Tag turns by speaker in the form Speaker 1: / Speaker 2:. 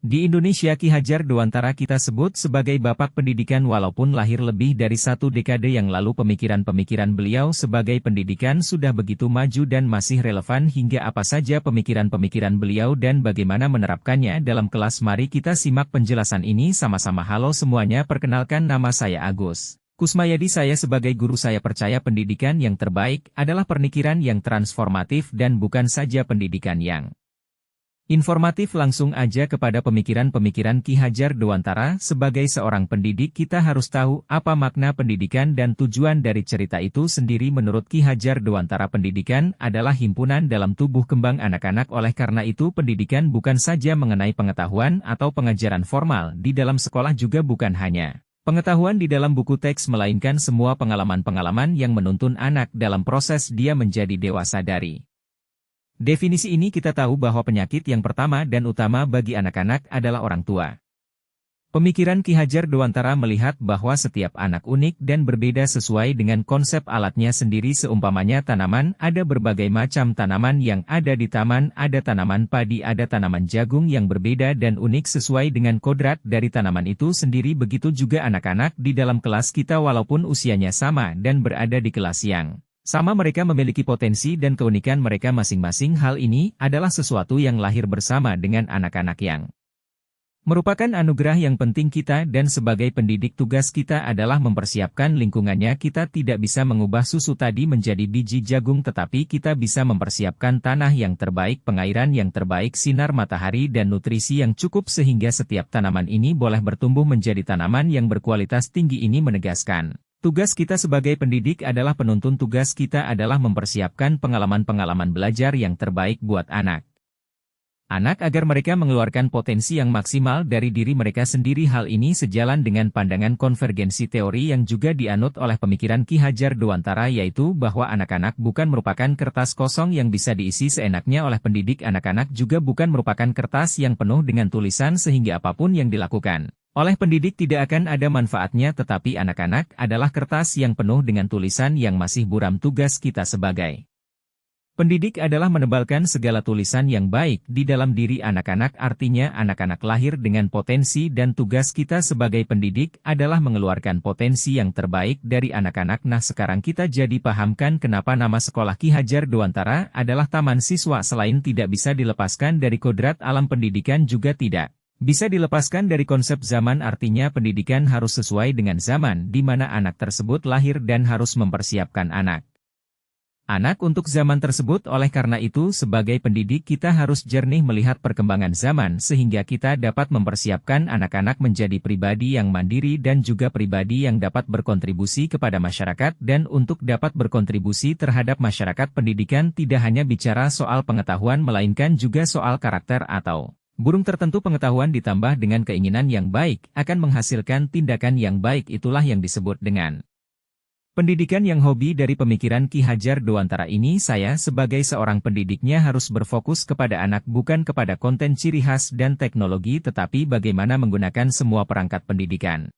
Speaker 1: Di Indonesia Ki Hajar Dewantara kita sebut sebagai Bapak Pendidikan walaupun lahir lebih dari 1 dekade yang lalu pemikiran-pemikiran beliau sebagai pendidikan sudah begitu maju dan masih relevan hingga apa saja pemikiran-pemikiran beliau dan bagaimana menerapkannya dalam kelas. Mari kita simak penjelasan ini sama-sama. Halo semuanya, perkenalkan nama saya Agus Kusmayadi. Saya sebagai guru saya percaya pendidikan yang terbaik adalah pemikiran yang transformatif dan bukan saja pendidikan yang informatif. Langsung aja kepada pemikiran-pemikiran Ki Hajar Dewantara. Sebagai seorang pendidik kita harus tahu apa makna pendidikan dan tujuan dari cerita itu sendiri. Menurut Ki Hajar Dewantara, pendidikan adalah himpunan dalam tubuh kembang anak-anak. Oleh karena itu pendidikan bukan saja mengenai pengetahuan atau pengajaran formal di dalam sekolah, juga bukan hanya pengetahuan di dalam buku teks, melainkan semua pengalaman-pengalaman yang menuntun anak dalam proses dia menjadi dewasa. Dari definisi ini kita tahu bahwa penyakit yang pertama dan utama bagi anak-anak adalah orang tua. Pemikiran Ki Hajar Dewantara melihat bahwa setiap anak unik dan berbeda sesuai dengan konsep alatnya sendiri. Seumpamanya tanaman, ada berbagai macam tanaman yang ada di taman, ada tanaman padi, ada tanaman jagung yang berbeda dan unik sesuai dengan kodrat dari tanaman itu sendiri. Begitu juga anak-anak di dalam kelas kita, walaupun usianya sama dan berada di kelas yang sama, mereka memiliki potensi dan keunikan mereka masing-masing. Hal ini adalah sesuatu yang lahir bersama dengan anak-anak yang merupakan anugerah yang penting kita, dan sebagai pendidik tugas kita adalah mempersiapkan lingkungannya. Kita tidak bisa mengubah susu tadi menjadi biji jagung, tetapi kita bisa mempersiapkan tanah yang terbaik, pengairan yang terbaik, sinar matahari dan nutrisi yang cukup sehingga setiap tanaman ini boleh bertumbuh menjadi tanaman yang berkualitas tinggi. Ini menegaskan tugas kita sebagai pendidik adalah penuntun. Tugas kita adalah mempersiapkan pengalaman-pengalaman belajar yang terbaik buat anak agar mereka mengeluarkan potensi yang maksimal dari diri mereka sendiri. Hal ini sejalan dengan pandangan konvergensi teori yang juga dianut oleh pemikiran Ki Hajar Dewantara, yaitu bahwa anak-anak bukan merupakan kertas kosong yang bisa diisi seenaknya oleh pendidik. Anak-anak juga bukan merupakan kertas yang penuh dengan tulisan sehingga apapun yang dilakukan oleh pendidik tidak akan ada manfaatnya, tetapi anak-anak adalah kertas yang penuh dengan tulisan yang masih buram. Tugas kita sebagai pendidik adalah menebalkan segala tulisan yang baik di dalam diri anak-anak. Artinya anak-anak lahir dengan potensi dan tugas kita sebagai pendidik adalah mengeluarkan potensi yang terbaik dari anak-anak. Nah, sekarang kita jadi pahamkan kenapa nama sekolah Ki Hajar Dewantara adalah Taman Siswa. Selain tidak bisa dilepaskan dari kodrat alam, pendidikan juga tidak bisa dilepaskan dari konsep zaman. Artinya pendidikan harus sesuai dengan zaman di mana anak tersebut lahir dan harus mempersiapkan anak untuk zaman tersebut. Oleh karena itu sebagai pendidik kita harus jernih melihat perkembangan zaman sehingga kita dapat mempersiapkan anak-anak menjadi pribadi yang mandiri dan juga pribadi yang dapat berkontribusi kepada masyarakat. Dan untuk dapat berkontribusi terhadap masyarakat, pendidikan tidak hanya bicara soal pengetahuan melainkan juga soal karakter atau burung tertentu. Pengetahuan ditambah dengan keinginan yang baik akan menghasilkan tindakan yang baik. Itulah yang disebut dengan pendidikan yang hobi. Dari pemikiran Ki Hajar Dewantara ini, saya sebagai seorang pendidiknya harus berfokus kepada anak, bukan kepada konten, ciri khas dan teknologi, tetapi bagaimana menggunakan semua perangkat pendidikan